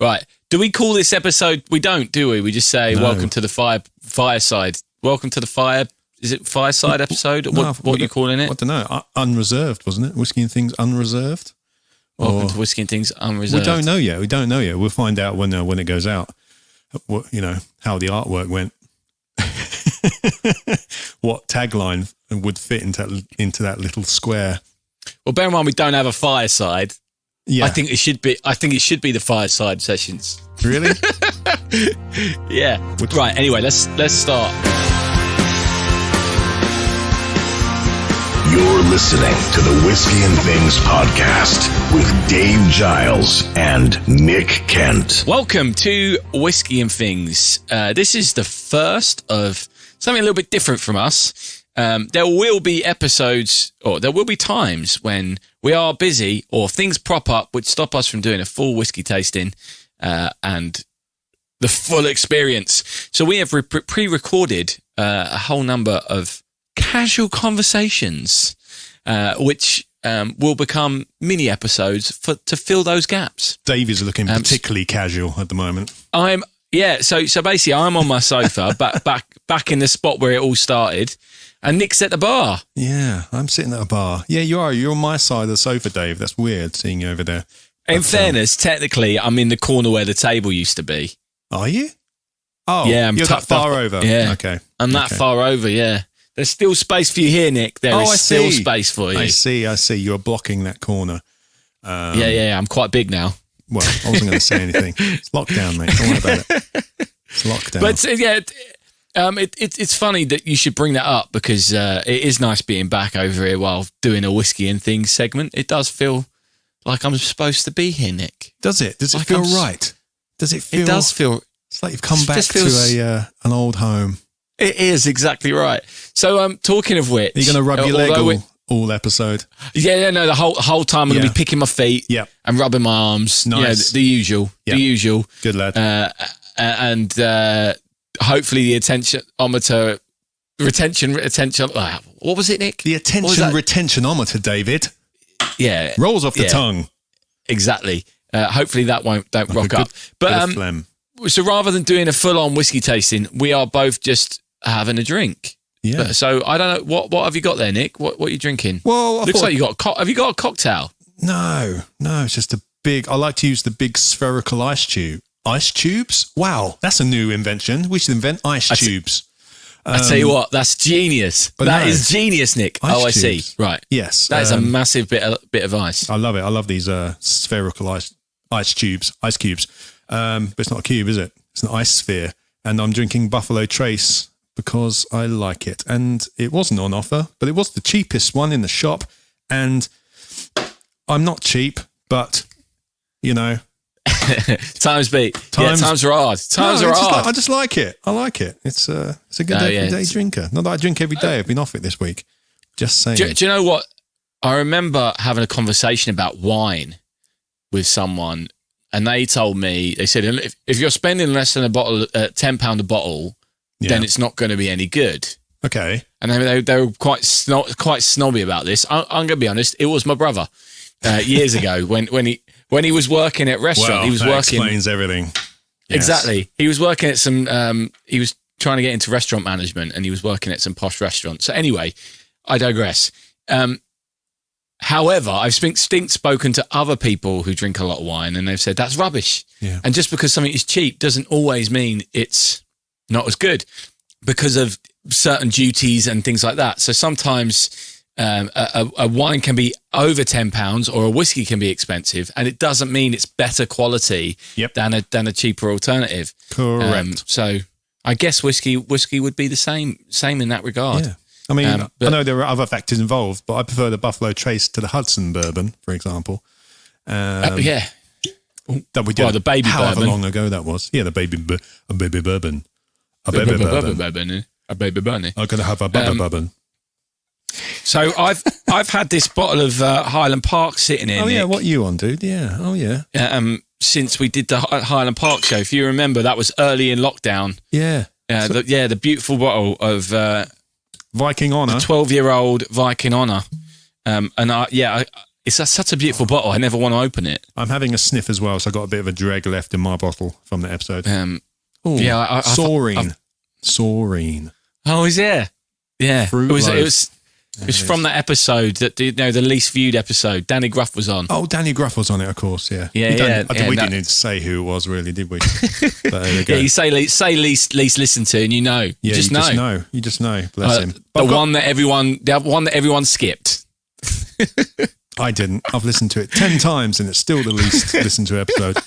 Right. Do we call this episode? We don't, do we? We just say, welcome to the fireside. Welcome to the fire. Is it fireside episode? What are you calling it? I don't know. Unreserved, wasn't it? Whiskey and Things Unreserved? Welcome to Whisky and Things Unreserved. We don't know yet. We'll find out when it goes out. How the artwork went. What tagline would fit into that little square? Well, bear in mind we don't have a fireside. Yeah. I think it should be the fireside sessions. Really? Yeah. Right. Anyway, let's start. You're listening to the Whisky and Things podcast with Dave Giles and Nick Kent. Welcome to Whisky and Things. This is the first of something a little bit different from us. There will be episodes, or there will be times when we are busy or things prop up which stop us from doing a full whiskey tasting and the full experience. So we have pre-recorded a whole number of casual conversations, which will become mini episodes to fill those gaps. Dave is looking particularly casual at the moment. So basically I'm on my sofa, back in the spot where it all started. And Nick's at the bar. Yeah, I'm sitting at a bar. Yeah, you are. You're on my side of the sofa, Dave. That's weird seeing you over there. In fairness, technically, I'm in the corner where the table used to be. Are you? Oh, yeah, you're that far over. Yeah. Okay. I'm that far over, yeah. There's still space for you here, Nick. There is still space for you. I see. You're blocking that corner. Yeah. I'm quite big now. Well, I wasn't going to say anything. It's lockdown, mate. Don't worry about it. It's lockdown. But, yeah... it's funny that you should bring that up because it is nice being back over here while doing a Whisky and Things segment. It does feel like I'm supposed to be here, Nick. Does it? Does it feel right? Does it feel? It does feel. It's like you've come back to an old home. It is exactly right. So, talking of which, you're going to rub your leg all episode. Yeah, no. The whole time I'm going to be picking my feet, and rubbing my arms. Nice. Yeah, the usual. Yep. The usual. Good lad. And hopefully the retention. What was it, Nick? The attention retentionometer, David. Yeah, rolls off the tongue. Exactly. Hopefully that don't rock up. But phlegm. So rather than doing a full-on whiskey tasting, we are both just having a drink. Yeah. So I don't know what have you got there, Nick? What are you drinking? Well, looks like you got. Have you got a cocktail? No. It's just a big. I like to use the big spherical ice tube. Ice tubes? Wow, that's a new invention. We should invent ice tubes. I tell you what, that's genius. That is genius, Nick. I see. Right. Yes. That is a massive bit of ice. I love it. I love these spherical ice cubes. But it's not a cube, is it? It's an ice sphere. And I'm drinking Buffalo Trace because I like it. And it wasn't on offer, but it was the cheapest one in the shop. And I'm not cheap, but, Times are hard. Times are hard. I just like it. I like it. It's a good everyday drinker. Not that I drink every day. I've been off it this week. Just saying. Do you know what? I remember having a conversation about wine with someone, and they told me, they said, if you're spending less than £10 a bottle, then it's not going to be any good. Okay. And they were quite snobby about this. I'm going to be honest. It was my brother years ago when he was working at restaurant. He was working. Explains everything. Yes. Exactly. He was working at some. He was trying to get into restaurant management, and he was working at some posh restaurants. So anyway, I digress. However, I've spoken to other people who drink a lot of wine, and they've said that's rubbish. Yeah. And just because something is cheap doesn't always mean it's not as good, because of certain duties and things like that. So sometimes a wine can be over £10 or a whiskey can be expensive, and it doesn't mean it's better quality than a cheaper alternative. Correct. So I guess whiskey would be the same in that regard. Yeah. I mean, I know there are other factors involved, but I prefer the Buffalo Trace to the Hudson bourbon, for example. That we did. Well, the baby however bourbon. long ago that was. Yeah, the baby bourbon. A baby bourbon. A baby bourbon. I'm going to have a bourbon. So I've had this bottle of Highland Park sitting here. Oh yeah, Nick, what you on, dude? Yeah. Oh yeah. Since we did the Highland Park show, if you remember, that was early in lockdown. Yeah. The beautiful bottle of Viking Honor, 12-year-old Viking Honor. And I It's such a beautiful bottle. I never want to open it. I'm having a sniff as well, so I got a bit of a dreg left in my bottle from the episode. Yeah, Saurine. Oh, is there? Yeah, Fruit it was from that episode that the least viewed episode. Danny Gruff was on. Oh, Danny Gruff was on it, of course. Yeah, We didn't need to say who it was, really, did we? But there we go. Yeah, you say least listened to, and you know, You just know. Bless him. The one that everyone skipped. I didn't. I've listened to it 10 times, and it's still the least listened to episode.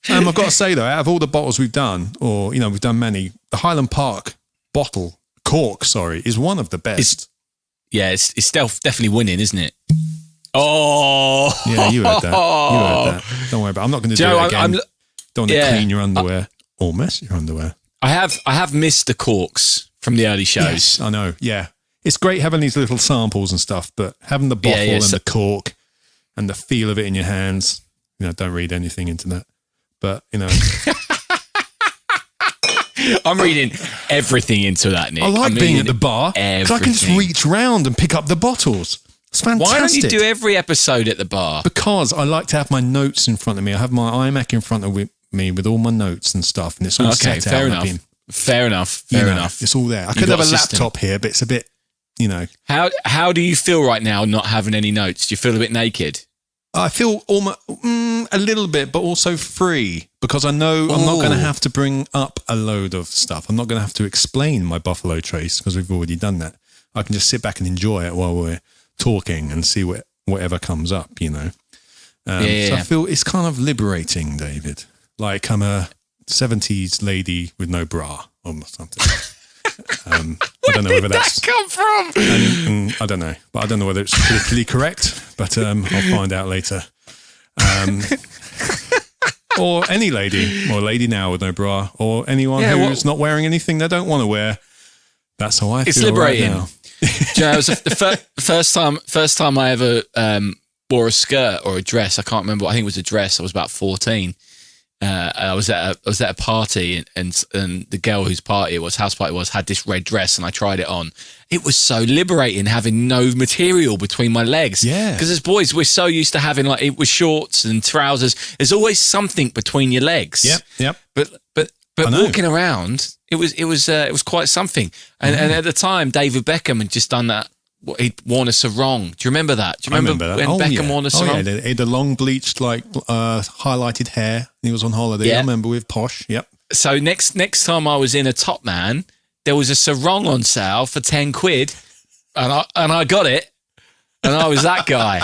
I've got to say though, out of all the bottles we've done, or we've done many, the Highland Park cork, is one of the best. It's definitely winning, isn't it? Oh, yeah, you heard that. Don't worry about it. I'm not going to do it again. Don't want to clean your underwear or mess your underwear. I have missed the corks from the early shows. Yes, I know. Yeah, it's great having these little samples and stuff, but having the bottle and the cork and the feel of it in your hands, don't read anything into that. But I'm reading everything into that, Nick. I like being at the bar because I can just reach round and pick up the bottles. It's fantastic. Why don't you do every episode at the bar? Because I like to have my notes in front of me. I have my iMac in front of me with all my notes and stuff, and it's all set out. Fair enough. It's all there. I could have a laptop here, but it's a bit, How do you feel right now not having any notes? Do you feel a bit naked? I feel almost a little bit, but also free, because I know I'm not going to have to bring up a load of stuff. I'm not going to have to explain my Buffalo Trace because we've already done that. I can just sit back and enjoy it while we're talking and see whatever comes up, So I feel it's kind of liberating, David. Like I'm a 70s lady with no bra or something. I don't know whether that's come from. I don't know, but I don't know whether it's politically correct. But I'll find out later. Or any lady, or a lady now with no bra, or anyone who's not wearing anything they don't want to wear. That's how I feel. It's liberating. Right now. It was the first time I ever wore a skirt or a dress. I can't remember. I think it was a dress. I was about 14. I was at a party, and the girl whose house party was had this red dress, and I tried it on. It was so liberating having no material between my legs. Yeah, because as boys we're so used to having it was shorts and trousers. There's always something between your legs. Yep. But walking around, it was quite something. And at the time, David Beckham had just done that. He'd worn a sarong. Do you remember that? Do you remember when Beckham wore a sarong? Yeah, he had a long bleached, highlighted hair. He was on holiday. I remember with Posh. Yep. So next time I was in a Top Man, there was a sarong on sale for 10 quid, and I got it, and I was that guy.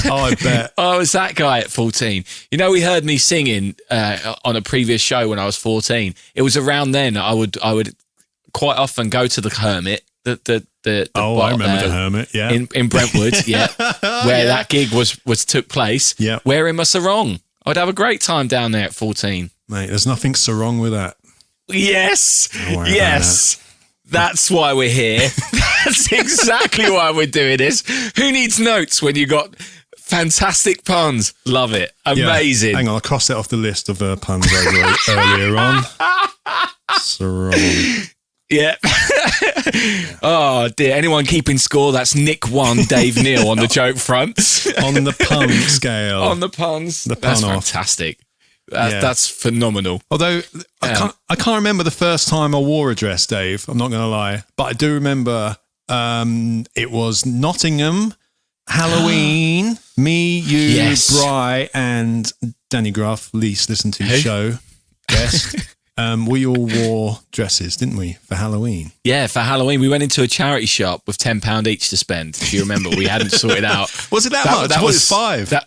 Oh, I bet. I was that guy at 14. We heard me singing on a previous show when I was 14. It was around then I would quite often go to the Hermit. I remember the Hermit, yeah. In Brentwood, yeah. Where that gig took place. Yeah. Wearing my sarong. I'd have a great time down there at 14. Mate, there's nothing so wrong with that. Yes. That's why we're here. That's exactly why we're doing this. Who needs notes when you got fantastic puns? Love it. Amazing. Yeah. Hang on, I'll cross it off the list of puns earlier on. Sarong. Yeah. Oh dear. Anyone keeping score? That's Nick 1, Dave 0 on the joke front. On the pun scale. On the puns. That's fantastic. That's phenomenal. Although I can't remember the first time I wore a dress, Dave. I'm not going to lie, but I do remember it was Nottingham, Halloween. Me, you, Bri, and Danny Gruff, least listened to the show. Yes. We all wore dresses, didn't we, for Halloween? Yeah, for Halloween. We went into a charity shop with £10 each to spend, if you remember. We hadn't sorted out. Was it that much? That was $5.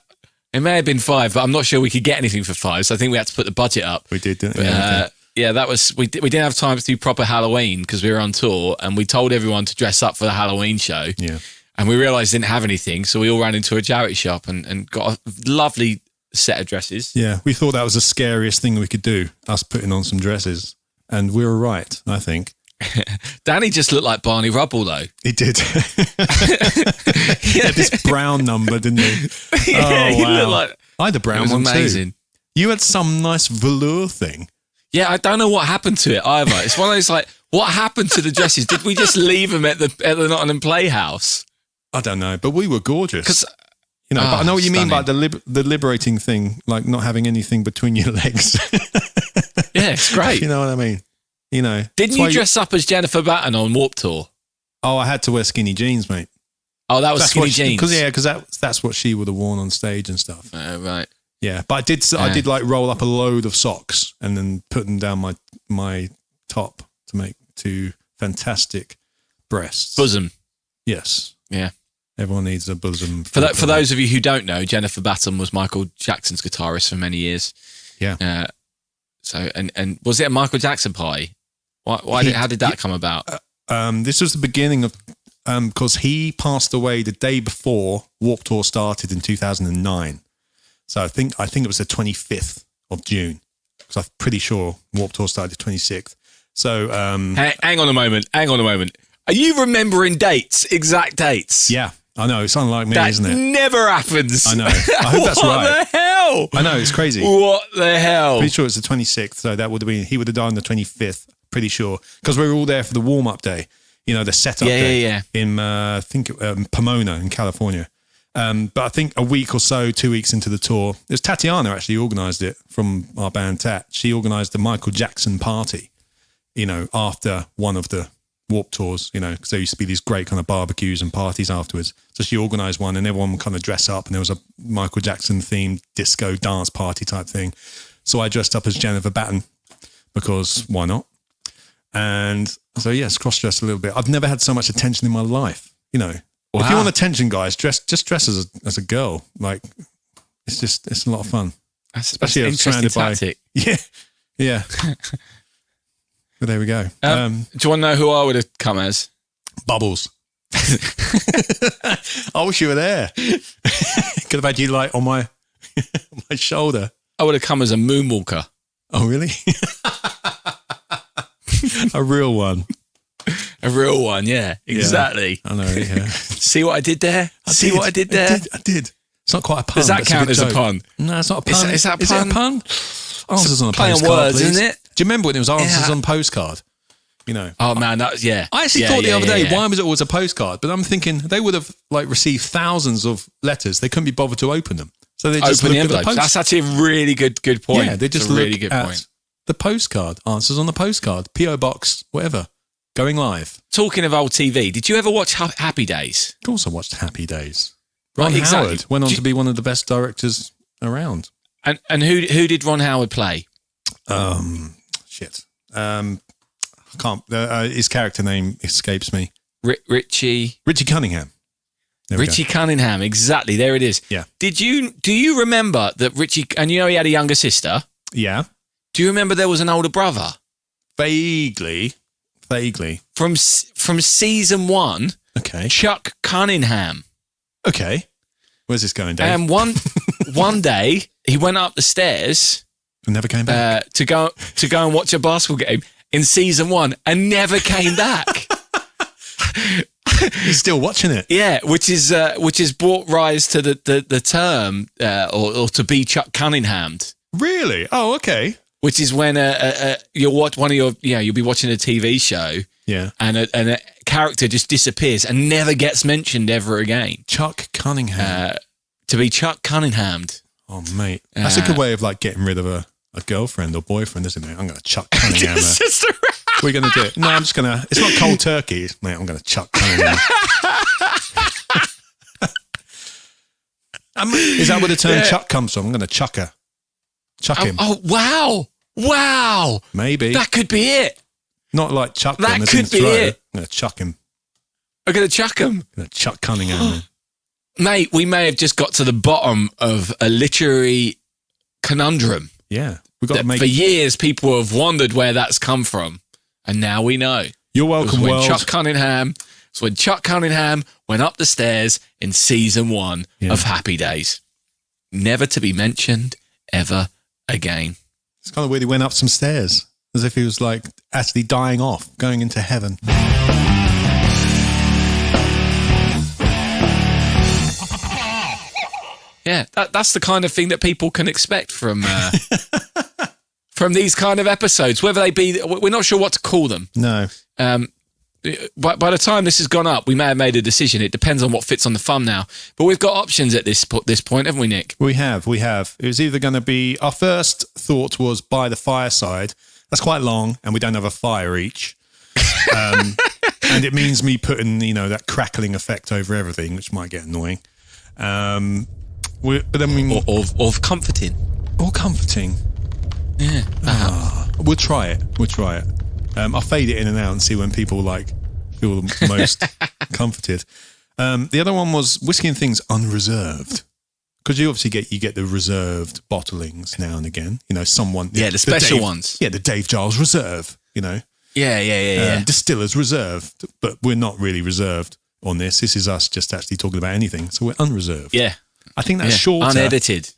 It may have been $5, but I'm not sure we could get anything for $5, so I think we had to put the budget up. We did, didn't we? That was... We didn't have time to do proper Halloween because we were on tour, and we told everyone to dress up for the Halloween show. Yeah. And we realised didn't have anything, so we all ran into a charity shop and got a lovely set of dresses. Yeah, we thought that was the scariest thing we could do, us putting on some dresses. And we were right, I think. Danny just looked like Barney Rubble, though. He did. He had this brown number, didn't he? Yeah, he looked like... I had a brown one amazing. Too. You had some nice velour thing. Yeah, I don't know what happened to it either. It's one of those what happened to the dresses? Did we just leave them at the Nottingham Playhouse? I don't know, but we were gorgeous. But I know what you mean by stunning. the liberating thing, like not having anything between your legs. Yeah, it's great. You know what I mean? Didn't you dress up as Jennifer Batten on Warped Tour? Oh, I had to wear skinny jeans, mate. Oh, that was skinny jeans. Because that's what she would have worn on stage and stuff. Right. Yeah, but I did like roll up a load of socks and then put them down my top to make two fantastic breasts. Bosom. Yes. Yeah. Everyone needs a bosom. For those of you who don't know, Jennifer Batten was Michael Jackson's guitarist for many years. Yeah. So and was it a Michael Jackson party? How did that come about? This was the beginning of because he passed away the day before Warped Tour started in 2009. So I think it was the 25th of June, because I'm pretty sure Warped Tour started the 26th. So hang on a moment. Are you remembering exact dates? Yeah, I know. It's unlike me, isn't it? Never happens. I know. I hope that's right. What the hell? I know, it's crazy. What the hell? Pretty sure it's the 26th, so that would have been, he would have died on the 25th, pretty sure. Because we were all there for the warm-up day, the setup day. Yeah. In, I think, Pomona in California. But I think a week or so, 2 weeks into the tour, it was Tatiana actually organised it from our band Tat. She organised the Michael Jackson party, after one of the Warped Tours, because there used to be these great kind of barbecues and parties afterwards. So she organised one and everyone would kind of dress up and there was a Michael Jackson themed disco dance party type thing. So I dressed up as Jennifer Batten because why not? And so yes, cross-dressed a little bit. I've never had so much attention in my life, Wow. If you want attention, guys, just dress as a girl. Like it's a lot of fun. Especially an interesting tactic. Yeah. But there we go. Do you want to know who I would have come as? Bubbles. I wish you were there. Could have had you like on my shoulder. I would have come as a moonwalker. Oh, really? A real one. A real one, yeah. Exactly. Yeah, I know, yeah. See what I did there? What I did there? I did. It's not quite a pun. Does that count as a pun? No, it's not a pun. Is that a pun? Is it a pun? Answers on a play on postcard, words, please. isn't it? Do you remember when it was answers on postcard? Oh man, that was, yeah. I actually thought the other day, why was it always a postcard? But I'm thinking they would have like received thousands of letters. They couldn't be bothered to open them. So they just open the looked at the envelopes. post. That's actually a really good point. Yeah, they just really look good at point. the postcard. Answers on the postcard. PO box, whatever. Going live. Talking of old TV, did you ever watch Happy Days? Of course I watched Happy Days. Right, Ron exactly. Howard went on to be one of the best directors around. And who did Ron Howard play? Shit. I can't. His character name escapes me. Richie Cunningham. There we Richie Cunningham. Exactly. There it is. Yeah. Do you remember that Richie? And he had a younger sister. Yeah. Do you remember there was an older brother? Vaguely. From season 1. Okay. Chuck Cunningham. Okay. Where's this going, Dave? And one day he went up the stairs and never came back to go and watch a basketball game in season 1 and never came back. He's still watching it. Yeah, which is brought rise to the term or to be Chuck Cunninghammed. Really? Oh, okay. Which is when you'll be watching a TV show, yeah, and a character just disappears and never gets mentioned ever again. Chuck Cunningham. To be Chuck Cunninghammed. Oh, mate, that's a good way of like getting rid of a girlfriend or boyfriend, isn't it? I'm going to Chuck Cunningham. What are you going to do? No, I'm just going to. It's not cold turkey, mate. I'm going to Chuck Cunningham. Is that where the term Chuck comes from? I'm going to chuck her. Chuck him. Oh, wow. Maybe. That could be it. Not like chuck him. That could be it. I'm going to chuck him. I'm going to chuck him. I'm going to Chuck Cunningham. Mate, we may have just got to the bottom of a literary conundrum. Yeah. We've got to make... For years, people have wondered where that's come from. And now we know. You're welcome, world. It's when Chuck Cunningham went up the stairs in season 1 of Happy Days. Never to be mentioned ever again. It's kind of weird. He went up some stairs as if he was like actually dying off, going into heaven. Yeah, that's the kind of thing that people can expect from from these kind of episodes. Whether they be, we're not sure what to call them. No. by the time this has gone up, we may have made a decision. It depends on what fits on the thumbnail. But we've got options at this point, haven't we, Nick? We have. It was either going to be, our first thought was by the fireside. That's quite long, and we don't have a fire each. And it means me putting, that crackling effect over everything, which might get annoying. But then or comforting. Or comforting. Yeah. We'll try it. I'll fade it in and out and see when people feel the most comforted. The other one was Whisky and Things Unreserved. Because you obviously get the reserved bottlings now and again. Someone... Yeah, the special ones. Yeah, the Dave Giles Reserve, Yeah. Distillers Reserved. But we're not really reserved on this. This is us just actually talking about anything. So we're unreserved. Yeah. I think that's shorter. Unedited.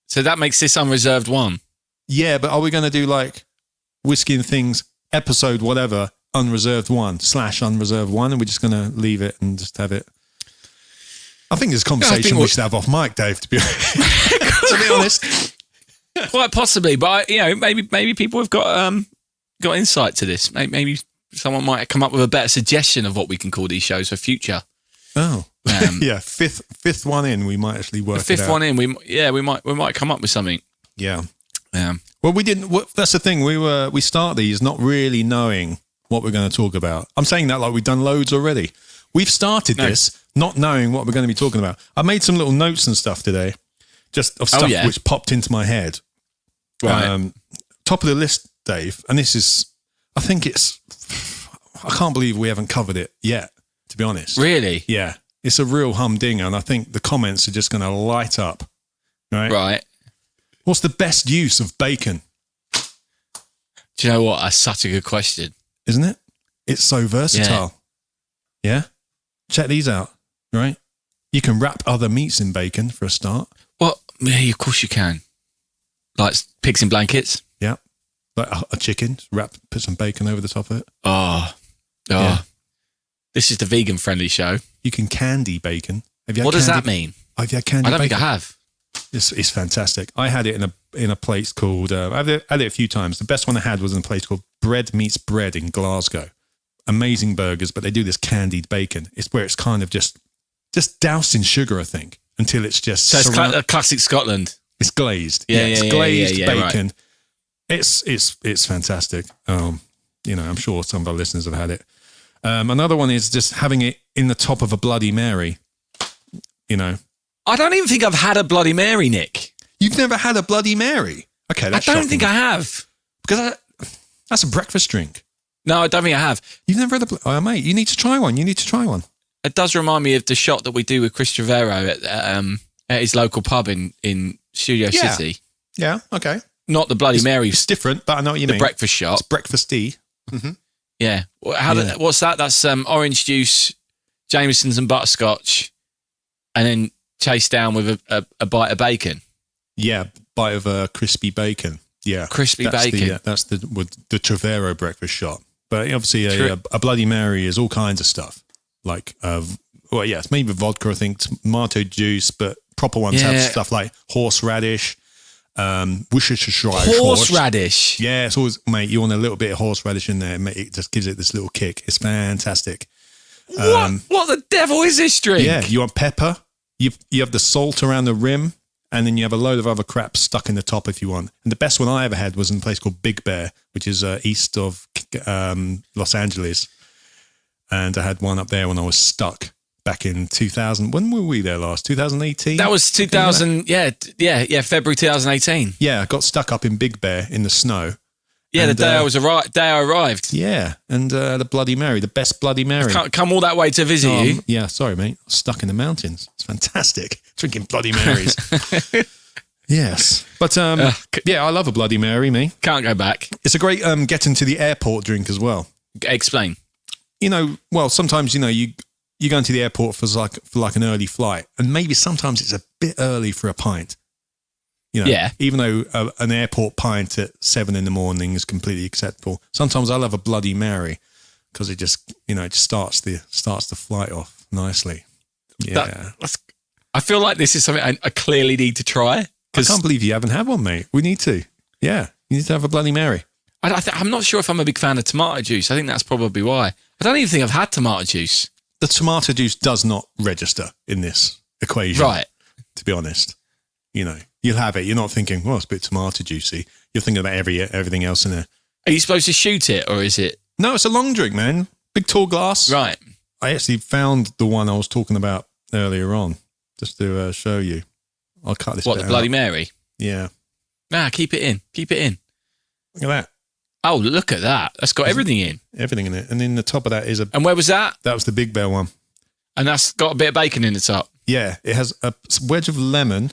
So that makes this unreserved one. Yeah, but are we going to do Whisky and Things episode whatever, unreserved 1 / unreserved 1, and we're just going to leave it and just have it? I think there's a conversation we should have off mic, Dave, to be honest. Quite possibly, but maybe people have got insight to this. Maybe someone might come up with a better suggestion of what we can call these shows for future. Oh, yeah. Fifth one in, we might actually work. Fifth one in, we might come up with something. Yeah. Well, we didn't. That's the thing. We start these not really knowing what we're going to talk about. I'm saying that like we've done loads already. We've started this not knowing what we're going to be talking about. I made some little notes and stuff today, just of stuff which popped into my head. Right. Top of the list, Dave, and this is, I can't believe we haven't covered it yet, to be honest. Really? Yeah. It's a real humdinger, and I think the comments are just going to light up. Right. What's the best use of bacon? Do you know what? That's such a good question. Isn't it? It's so versatile. Yeah? Check these out, right? You can wrap other meats in bacon for a start. Well, yeah, of course you can. Like pigs in blankets? Yeah. Like a chicken, put some bacon over the top of it. Oh. Yeah. This is the vegan-friendly show. You can candy bacon. Have you had what does that mean? Have you had candy bacon? I don't think I have. It's fantastic. I had it in a place called, I've had it a few times. The best one I had was in a place called Bread Meets Bread in Glasgow. Amazing burgers, but they do this candied bacon. It's where it's kind of just doused in sugar, I think, until it's just... So it's classic Scotland. It's glazed. It's glazed bacon. Right. It's fantastic. I'm sure some of our listeners have had it. Another one is just having it in the top of a Bloody Mary, I don't even think I've had a Bloody Mary, Nick. You've never had a Bloody Mary? Okay, that's shocking. I don't think I have. Because that's a breakfast drink. No, I don't think I have. You've never had a... Oh, mate, you need to try one. It does remind me of the shot that we do with Chris Trevero at his local pub in Studio City. Yeah, okay. Not the Bloody Mary. It's different, but I know what you mean. The breakfast shot. It's breakfasty. Mm-hmm. Yeah. What's that? That's orange juice, Jameson's and butterscotch, and then chased down with a bite of bacon. Yeah, bite of crispy bacon. Yeah, crispy bacon. That's the Trevero breakfast shot. But obviously a Bloody Mary is all kinds of stuff. Like, it's maybe vodka, I think, tomato juice, but proper ones have stuff like horseradish, Worcestershire horseradish. Yeah, it's always, mate, you want a little bit of horseradish in there, mate, it just gives it this little kick. It's fantastic. What the devil is this drink? Yeah, you want pepper, you have the salt around the rim, and then you have a load of other crap stuck in the top if you want. And the best one I ever had was in a place called Big Bear, which is east of Los Angeles. And I had one up there when I was stuck back in 2000. When were we there last? 2018? That was 2000. Yeah, February 2018. Yeah, I got stuck up in Big Bear in the snow. Yeah, and, the day I arrived. Yeah, and the Bloody Mary, the best Bloody Mary. Come all that way to visit you. Yeah, sorry, mate. I was stuck in the mountains. It's fantastic. Drinking Bloody Marys. Yes. But, I love a Bloody Mary, me. Can't go back. It's a great getting to the airport drink as well. Explain. Sometimes, you go into the airport for an early flight, and maybe sometimes it's a bit early for a pint. Even though an airport pint at 7 a.m. is completely acceptable. Sometimes I'll have a Bloody Mary because it just, it starts the flight off nicely. Yeah. I feel like this is something I clearly need to try. I can't believe you haven't had one, mate. We need to. Yeah. You need to have a Bloody Mary. I'm not sure if I'm a big fan of tomato juice. I think that's probably why. I don't even think I've had tomato juice. The tomato juice does not register in this equation. Right. To be honest. You know, you'll have it. You're not thinking, well, it's a bit tomato juicy. You're thinking about everything else in there. Are you supposed to shoot it or is it? No, it's a long drink, man. Big tall glass. Right. I actually found the one I was talking about earlier on, just to show you. I'll cut this What, bit the Bloody out. Mary? Yeah. Keep it in. Keep it in. Look at that. Oh, look at that. That's got everything in. Everything in it. And in the top of that is And where was that? that was the Big Bear one. And that's got a bit of bacon in the top. Yeah. It has a wedge of lemon,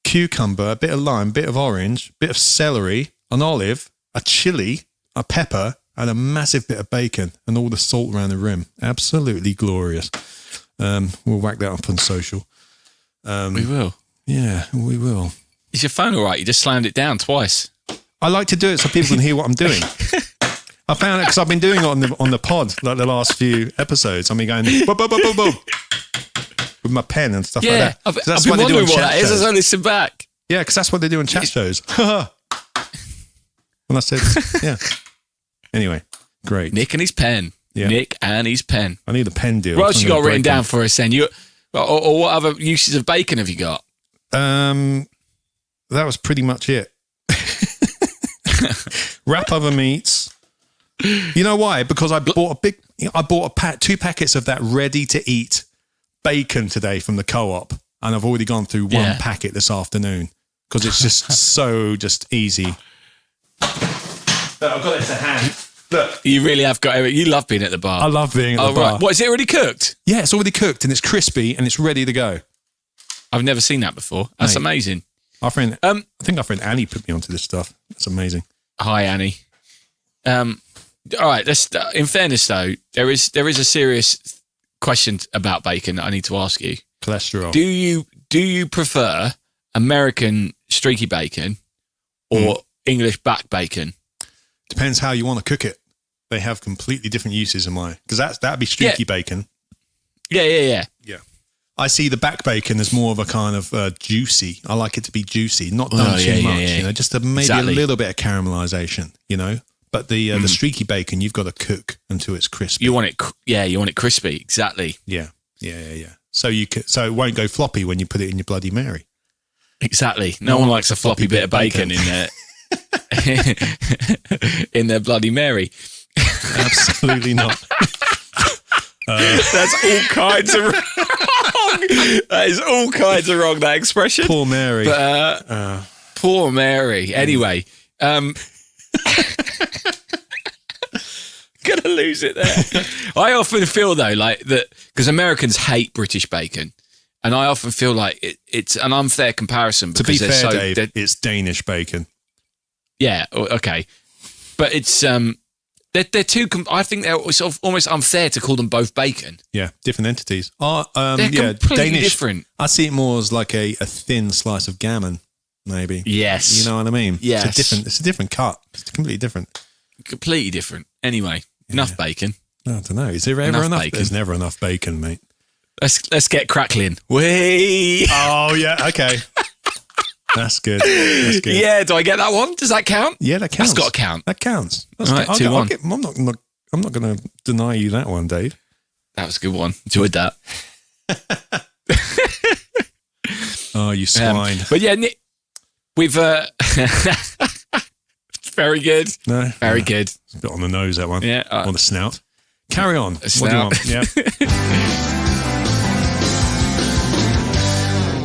cucumber, a bit of lime, bit of orange, bit of celery, an olive, a chili, a pepper, and a massive bit of bacon and all the salt around the rim. Absolutely glorious. We'll whack that up on social. We will. Yeah, we will. Is your phone all right? You just slammed it down twice. I like to do it so people can hear what I'm doing. I found it because I've been doing it on the pod like the last few episodes. I've been going boom, boom, boom, boom, boom, with my pen and stuff like that. I've That's been what they do wondering on what chat that is shows. as I listen back. Yeah, because that's what they do on chat shows. When I said, yeah. Anyway, great. Nick and his pen. Yeah. Nick and his pen. I need a pen deal. What else I'm you gonna got written break down one. for us then? Or what other uses of bacon have you got? That was pretty much it. Wrap other meats. You know why? Because I bought two packets of that ready to eat bacon today from the co-op, and I've already gone through one packet this afternoon because it's just so just easy. Look, I've got it to hand. Look, You really have got it. You love being at the bar. I love being at the bar. Right. What, is it already cooked? Yeah, it's already cooked and it's crispy and it's ready to go. I've never seen that before. That's Mate. amazing. Our friend, I think our friend Annie put me onto this stuff. That's amazing. Hi, Annie. All right. Let's. In fairness, though, there is a serious question about bacon that I need to ask you. Cholesterol. Do you prefer American streaky bacon or English back bacon? Depends how you want to cook it. They have completely different uses in mine. Because that'd be streaky bacon. Yeah. I see the back bacon as more of a kind of juicy. I like it to be juicy, not done too much. You know, just maybe a little bit of caramelization. You know, but the streaky bacon you've got to cook until it's crispy. You want it, you want it crispy. Exactly. Yeah. So it won't go floppy when you put it in your Bloody Mary. Exactly. No one likes a floppy bit of bacon in their in their Bloody Mary. Absolutely not. That's all kinds of wrong. That is all kinds of wrong, that expression. Poor Mary. But, poor Mary. Anyway, gonna lose it there. I often feel though like that because Americans hate British bacon, and I often feel like it's an unfair comparison. To be Because fair, so, Dave, it's Danish bacon. Yeah, okay, but it's they're too. I think they're sort of almost unfair to call them both bacon. Yeah, different entities. They're completely Danish. different. I see it more as like a thin slice of gammon, maybe. Yes, You know what I mean? Yes. It's a different cut. It's completely different. completely different. Anyway, enough bacon. I don't know. Is there ever enough? Bacon. There's never enough bacon, mate. Let's get crackling. Whee! Oh yeah, okay. That's good. That's good. Yeah, do I get that one? Does that count? Yeah, that counts. That's got to count. That counts. That's All right, 2-1. I'm not going to deny you that one, Dave. That was a good one. Enjoyed that. Oh, you swine. But yeah, Nick, we've very good. No, Very good. It's a bit on the nose, that one. Yeah, on the snout. Carry on. What do you snout. want? Yeah.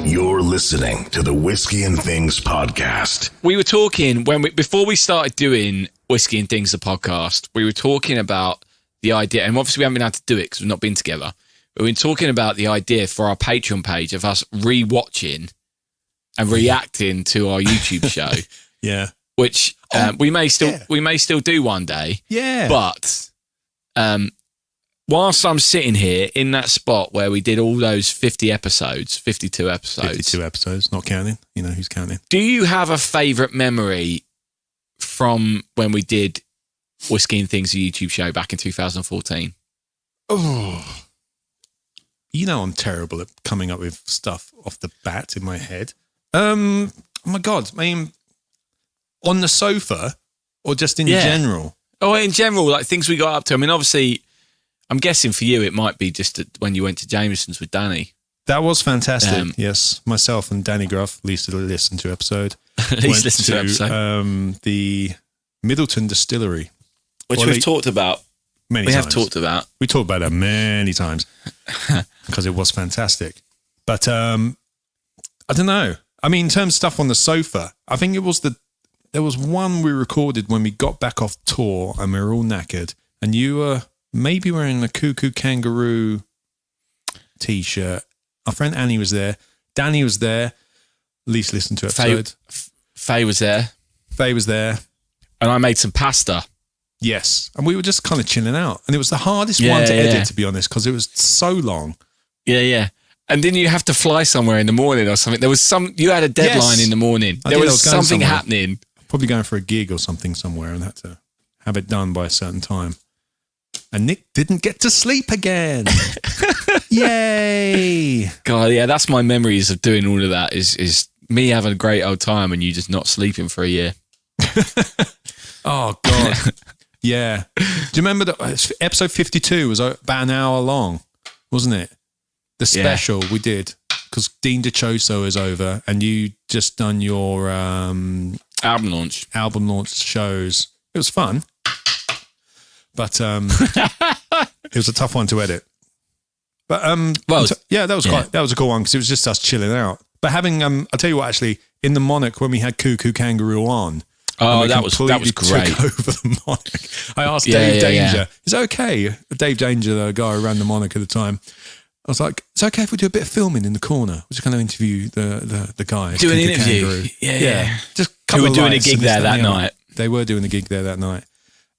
You're listening to the Whisky and Things podcast. We were talking before we started doing Whisky and Things, the podcast, we were talking about the idea, and obviously we haven't been able to do it because we've not been together, but we've been talking about the idea for our Patreon page of us rewatching and reacting to our YouTube show. Yeah. Which we may still do one day. Yeah. But whilst I'm sitting here in that spot where we did all those 52 episodes, 52 episodes, not counting. You know who's counting. do you have a favourite memory from when we did Whisky and Things, the YouTube show back in 2014? Oh. You know I'm terrible at coming up with stuff off the bat in my head. Oh my God. I mean, on the sofa or just in Yeah. general? Oh, in general, like things we got up to. I mean, obviously, I'm guessing for you it might be just when you went to Jameson's with Danny. That was fantastic. Yes, myself and Danny Gruff, least listen to episode. Least listen to episode. The Middleton Distillery, Which we've talked about. Many we times. have talked about. We talked about it many times because it was fantastic. But I don't know. I mean, in terms of stuff on the sofa, I think there was one we recorded when we got back off tour and we were all knackered, and you were maybe wearing a Cuckoo Kangaroo t-shirt. Our friend Annie was there. Danny was there. Least listened to episode. Faye was there. Faye was there. And I made some pasta. Yes. And we were just kind of chilling out. And it was the hardest one to edit, to be honest, because it was so long. Yeah. And didn't you have to fly somewhere in the morning or something? You had a deadline in the morning. There was something happening. Probably going for a gig or something somewhere and had to have it done by a certain time. And Nick didn't get to sleep again. Yay. God, yeah, that's my memories of doing all of that is me having a great old time and you just not sleeping for a year. Oh, God. Yeah. Do you remember that episode 52 was about an hour long, wasn't it? The special we did because Dean DeChoso is over and you just done your album launch shows. It was fun, but it was a tough one to edit. But that was a cool one because it was just us chilling out. But having I'll tell you what, actually, in the Monarch when we had Cuckoo Kangaroo on. Oh, that was great. Took over the Monarch. I asked Dave Danger, is it okay? Dave Danger, the guy who ran the Monarch at the time. I was like, it's okay if we do a bit of filming in the corner. We're just going to interview the guy. Do an interview. Yeah. Just who were doing a gig there that night. They were doing a gig there that night.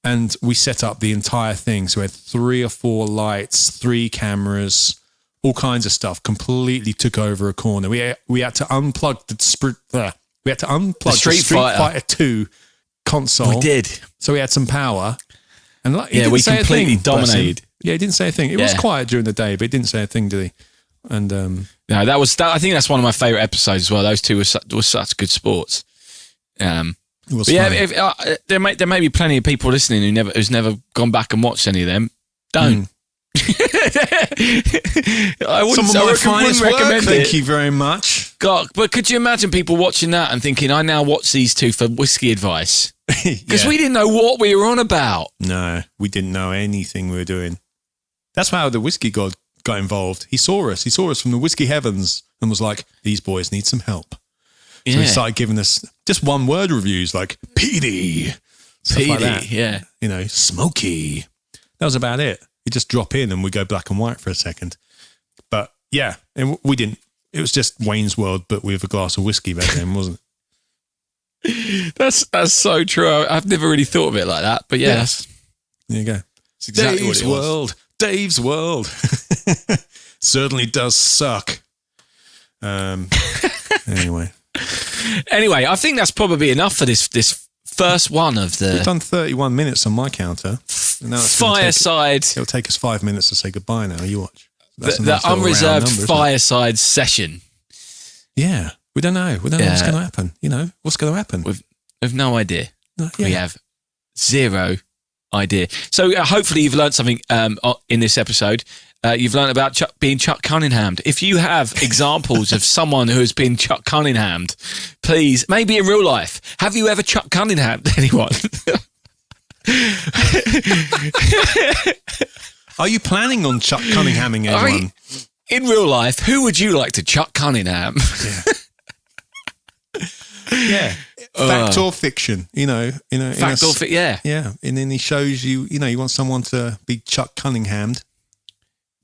And we set up the entire thing. So we had 3 or 4 lights, 3 cameras, all kinds of stuff. Completely took over a corner. We had to unplug the Street Fighter 2 console. We did. So we had some power. And we completely dominated. Yeah, he didn't say a thing. It was quiet during the day, but he didn't say a thing, did he? And no, I think that's one of my favourite episodes as well. Those two were such good sports. it was funny. There may be plenty of people listening who's never gone back and watched any of them. Don't. I wouldn't recommend it. Thank you very much. God, but could you imagine people watching that and thinking, I now watch these two for whiskey advice? Because we didn't know what we were on about. No, we didn't know anything we were doing. That's how the whiskey god got involved. He saw us. He saw us from the whiskey heavens and was like, these boys need some help. So he started giving us just one word reviews like peaty, like that. Yeah. You know, smoky. That was about it. You just drop in and we go black and white for a second. But yeah, and we didn't. It was just Wayne's World, but with a glass of whiskey back then, wasn't it? That's so true. I've never really thought of it like that, but yeah. There you go. It's exactly Dave's what it was. World. Dave's World. Certainly does suck. Anyway, I think that's probably enough for this first one of the... We've done 31 minutes on my counter. Now Fireside. It'll take us 5 minutes to say goodbye now. You watch. The unreserved fireside session. Yeah. We don't know. We don't know what's going to happen. You know, what's going to happen? We've no idea. We have zero idea. So hopefully you've learned something in this episode. You've learned about being Chuck Cunningham'd. If you have examples of someone who has been Chuck Cunningham'd, please, maybe in real life, have you ever Chuck Cunningham'd anyone? Are you planning on Chuck Cunninghaming anyone? In real life, who would you like to Chuck Cunningham? Yeah. Fact or fiction, you know. Fact or fiction, yeah. Yeah. And then he shows you, you want someone to be Chuck Cunningham'd.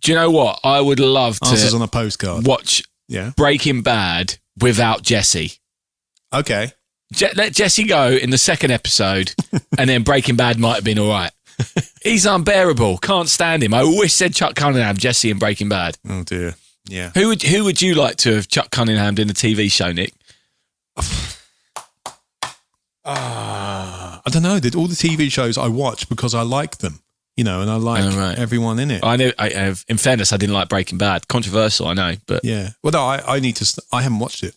Do you know what? I would love to Answers on a postcard. Watch Breaking Bad without Jesse. Okay. Let Jesse go in the second episode and then Breaking Bad might have been all right. He's unbearable. Can't stand him. I wish said Chuck Cunningham, Jesse in Breaking Bad. Oh, dear. Yeah. Who would you like to have Chuck Cunningham in a TV show, Nick? I don't know. All the TV shows I watch because I like them, and I like everyone in it. I know. In fairness, I didn't like Breaking Bad. Controversial, I know, but yeah. Well, no, I need to. I haven't watched it.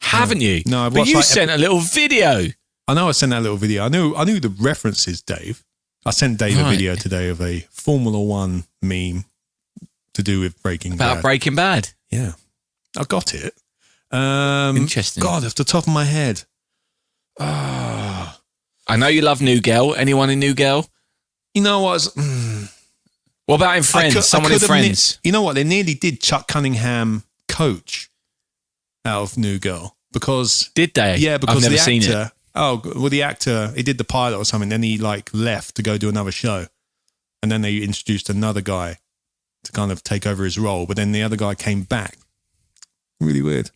Haven't you? No, I've but watched. You sent a little video. I know I sent that little video. I knew the references, Dave. I sent Dave a video today of a Formula One meme to do with Breaking Bad. About Breaking Bad. Yeah. I got it. Interesting. God, off the top of my head. I know you love New Girl. Anyone in New Girl? You know what? What about in Friends? Someone in Friends? You know what? They nearly did Chuck Cunningham coach out of New Girl. Because... Did they? Yeah, because I've never the actor... seen it. Oh, well, the actor, he did the pilot or something, then he like left to go do another show. And then they introduced another guy to kind of take over his role. But then the other guy came back. Really weird.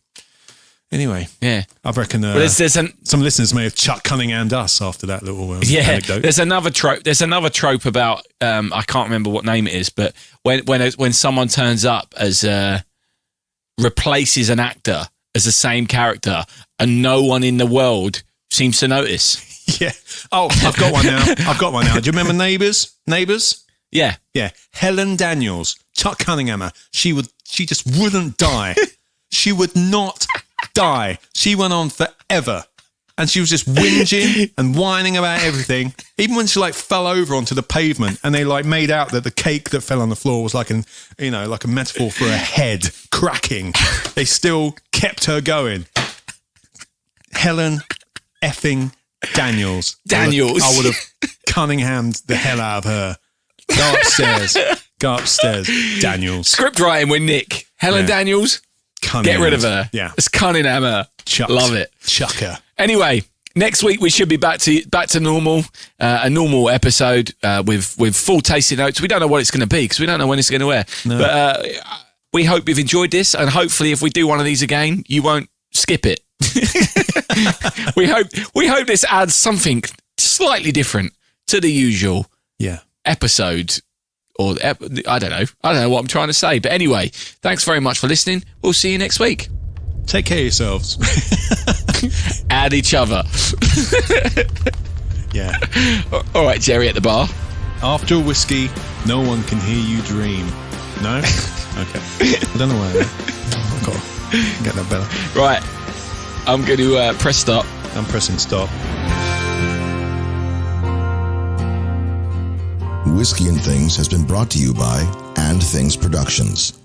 Anyway, yeah, I reckon some listeners may have Chuck Cunningham'd us after that little anecdote. There's another trope. There's another trope about I can't remember what name it is, but when someone turns up as replaces an actor as the same character, and no one in the world seems to notice. Yeah. Oh, I've got one now. Do you remember Neighbours? Yeah. Yeah. Helen Daniels, Chuck Cunningham. She just wouldn't die. She would not die. She went on forever. And she was just whinging and whining about everything. Even when she like fell over onto the pavement and they like made out that the cake that fell on the floor was like like a metaphor for a head cracking. They still kept her going. Helen effing Daniels. I would have Cunningham'd the hell out of her. Go upstairs, Daniels. Script writing with Nick. Helen Daniels. Get rid of her. Yeah. It's Cunningham her. Love it. Chuck her. Anyway, next week we should be back to normal, a normal episode with full tasting notes. We don't know what it's going to be because we don't know when it's going to air. No. But we hope you've enjoyed this, and hopefully if we do one of these again, you won't skip it. we hope this adds something slightly different to the usual episode. Or I don't know what I'm trying to say. But anyway, thanks very much for listening. We'll see you next week. Take care of yourselves. And each other. Yeah. All right, Jerry at the bar. After a whiskey, no one can hear you dream. No? Okay. I don't know why. I've got to get that better. Right. I'm going to press stop. I'm pressing stop. Whisky and Things has been brought to you by And Things Productions.